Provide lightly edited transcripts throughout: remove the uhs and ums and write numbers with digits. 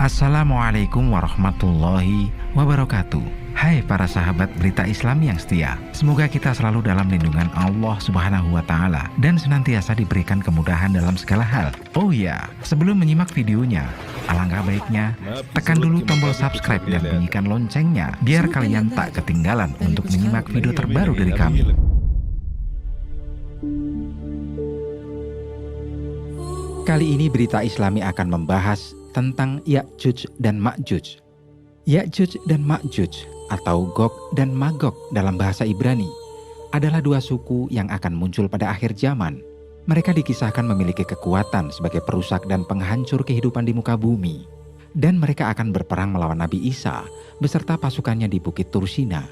Assalamualaikum warahmatullahi wabarakatuh. Hai para sahabat berita Islam yang setia, semoga kita selalu dalam lindungan Allah Subhanahu wa Ta'ala dan senantiasa diberikan kemudahan dalam segala hal. Oh ya, sebelum menyimak videonya, alangkah baiknya tekan dulu tombol subscribe dan bunyikan loncengnya biar kalian tak ketinggalan untuk menyimak video terbaru dari kami. Kali ini berita Islami akan membahas tentang Ya'juj dan Ma'juj. Ya'juj dan Ma'juj atau Gog dan Magog dalam bahasa Ibrani adalah dua suku yang akan muncul pada akhir zaman. Mereka dikisahkan memiliki kekuatan sebagai perusak dan penghancur kehidupan di muka bumi. Dan mereka akan berperang melawan Nabi Isa beserta pasukannya di Bukit Tursina.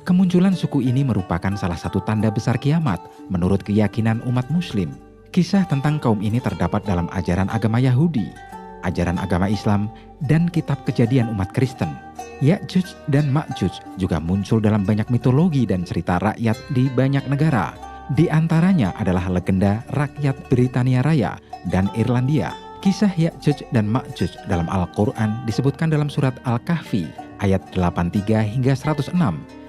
Kemunculan suku ini merupakan salah satu tanda besar kiamat menurut keyakinan umat muslim. Kisah tentang kaum ini terdapat dalam ajaran agama Yahudi, ajaran agama Islam, dan kitab Kejadian umat Kristen. Ya'juj dan Ma'juj juga muncul dalam banyak mitologi dan cerita rakyat di banyak negara. Di antaranya adalah legenda rakyat Britania Raya dan Irlandia. Kisah Ya'juj dan Ma'juj dalam Al-Quran disebutkan dalam surat Al-Kahfi ayat 83 hingga 106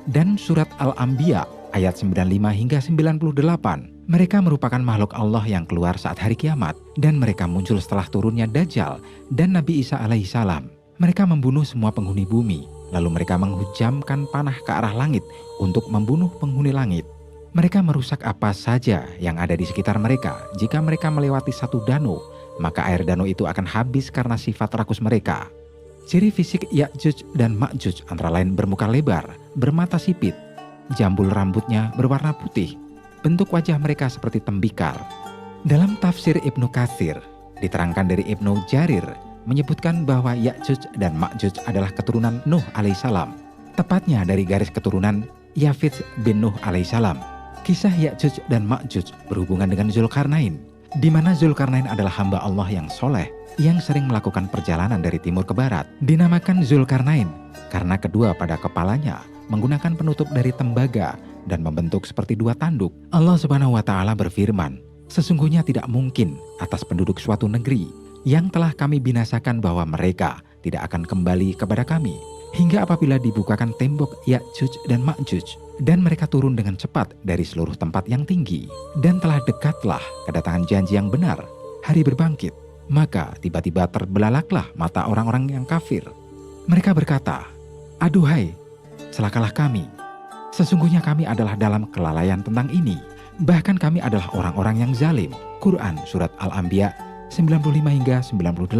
dan surat Al-Anbiya ayat 95 hingga 98. Mereka merupakan makhluk Allah yang keluar saat hari kiamat dan mereka muncul setelah turunnya Dajjal dan Nabi Isa alaihissalam. Mereka membunuh semua penghuni bumi, lalu mereka menghujamkan panah ke arah langit untuk membunuh penghuni langit. Mereka merusak apa saja yang ada di sekitar mereka. Jika mereka melewati satu danau, maka air danau itu akan habis karena sifat rakus mereka. Ciri fisik Ya'juj dan Ma'juj antara lain bermuka lebar, bermata sipit, jambul rambutnya berwarna putih, bentuk wajah mereka seperti tembikar. Dalam tafsir Ibnu Katsir, diterangkan dari Ibnu Jarir, menyebutkan bahwa Ya'juj dan Ma'juj adalah keturunan Nuh alaihissalam. Tepatnya dari garis keturunan Yafits bin Nuh alaihissalam. Kisah Ya'juj dan Ma'juj berhubungan dengan Zulkarnain, di mana Zulkarnain adalah hamba Allah yang soleh, yang sering melakukan perjalanan dari timur ke barat. Dinamakan Zulkarnain karena kedua pada kepalanya menggunakan penutup dari tembaga dan membentuk seperti dua tanduk. Allah Subhanahu wa Ta'ala berfirman, sesungguhnya tidak mungkin atas penduduk suatu negeri yang telah kami binasakan bahwa mereka tidak akan kembali kepada kami hingga apabila dibukakan tembok Ya'juj dan Ma'juj dan mereka turun dengan cepat dari seluruh tempat yang tinggi dan telah dekatlah kedatangan janji yang benar, hari berbangkit. Maka tiba-tiba terbelalaklah mata orang-orang yang kafir. Mereka berkata, aduhai, celakalah kami. Sesungguhnya kami adalah dalam kelalaian tentang ini. Bahkan kami adalah orang-orang yang zalim. Quran Surat Al-Anbiya 95 hingga 98.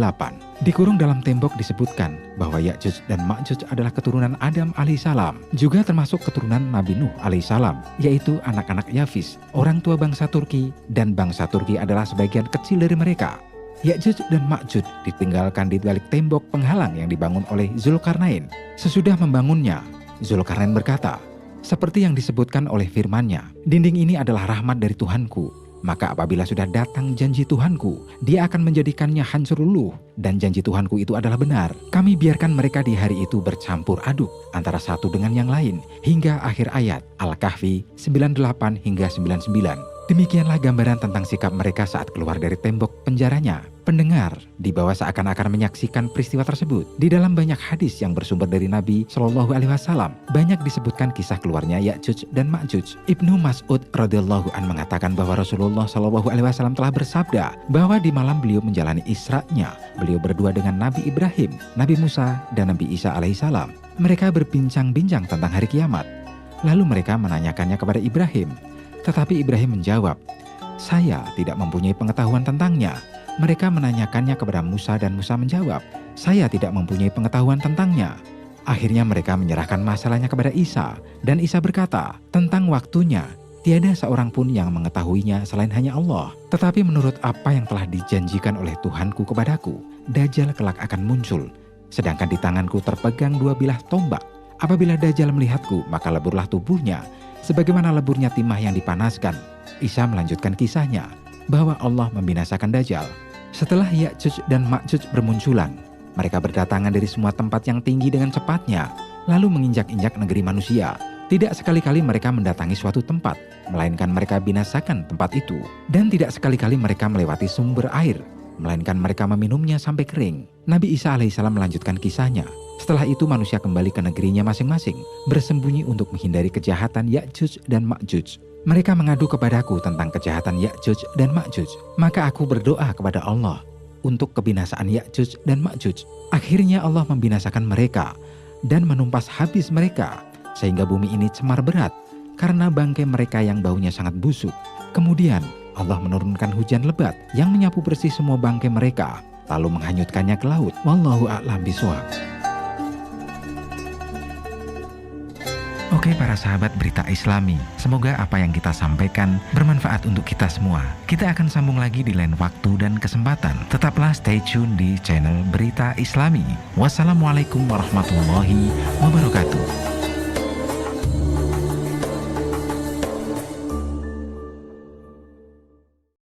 Dikurung dalam tembok disebutkan bahwa Ya'juj dan Ma'juj adalah keturunan Adam alaihissalam. Juga termasuk keturunan Nabi Nuh alaihissalam, yaitu anak-anak Yafis, orang tua bangsa Turki, dan bangsa Turki adalah sebagian kecil dari mereka. Ya'juj dan Ma'juj ditinggalkan di balik tembok penghalang yang dibangun oleh Zulkarnain. Sesudah membangunnya, Zulkarnain berkata, seperti yang disebutkan oleh firman-Nya, dinding ini adalah rahmat dari Tuhanku. Maka apabila sudah datang janji Tuhanku, Dia akan menjadikannya hancur luluh, dan janji Tuhanku itu adalah benar. Kami biarkan mereka di hari itu bercampur aduk antara satu dengan yang lain, hingga akhir ayat Al-Kahfi 98 hingga 99. Demikianlah gambaran tentang sikap mereka saat keluar dari tembok penjaranya. Pendengar di bawah seakan-akan menyaksikan peristiwa tersebut. Di dalam banyak hadis yang bersumber dari Nabi Shallallahu Alaihi Wasallam, banyak disebutkan kisah keluarnya Ya'juj dan Ma'juj. Ibnu Mas'ud radhiyallahu an mengatakan bahwa Rasulullah Shallallahu Alaihi Wasallam telah bersabda bahwa di malam beliau menjalani Isra-nya, beliau berdua dengan Nabi Ibrahim, Nabi Musa, dan Nabi Isa alaihissalam. Mereka berbincang-bincang tentang hari kiamat. Lalu mereka menanyakannya kepada Ibrahim. Tetapi Ibrahim menjawab, saya tidak mempunyai pengetahuan tentangnya. Mereka menanyakannya kepada Musa dan Musa menjawab, saya tidak mempunyai pengetahuan tentangnya. Akhirnya mereka menyerahkan masalahnya kepada Isa, dan Isa berkata, tentang waktunya, tiada seorang pun yang mengetahuinya selain hanya Allah. Tetapi menurut apa yang telah dijanjikan oleh Tuhanku kepadaku, Dajjal kelak akan muncul, sedangkan di tanganku terpegang dua bilah tombak. Apabila Dajjal melihatku, maka leburlah tubuhnya, sebagaimana leburnya timah yang dipanaskan. Isa melanjutkan kisahnya, bahwa Allah membinasakan Dajjal. Setelah Ya'juj dan Ma'juj bermunculan, mereka berdatangan dari semua tempat yang tinggi dengan cepatnya, lalu menginjak-injak negeri manusia. Tidak sekali-kali mereka mendatangi suatu tempat, melainkan mereka binasakan tempat itu. Dan tidak sekali-kali mereka melewati sumber air, melainkan mereka meminumnya sampai kering. Nabi Isa alaihissalam melanjutkan kisahnya. Setelah itu manusia kembali ke negerinya masing-masing, bersembunyi untuk menghindari kejahatan Ya'juj dan Ma'juj. Mereka mengadu kepadaku tentang kejahatan Ya'juj dan Ma'juj. Maka aku berdoa kepada Allah untuk kebinasaan Ya'juj dan Ma'juj. Akhirnya Allah membinasakan mereka dan menumpas habis mereka, sehingga bumi ini cemar berat karena bangkai mereka yang baunya sangat busuk. Kemudian Allah menurunkan hujan lebat yang menyapu bersih semua bangkai mereka, lalu menghanyutkannya ke laut. Wallahu a'lam bishawab. Oke para sahabat Berita Islami, semoga apa yang kita sampaikan bermanfaat untuk kita semua. Kita akan sambung lagi di lain waktu dan kesempatan. Tetaplah stay tune di channel Berita Islami. Wassalamualaikum warahmatullahi wabarakatuh.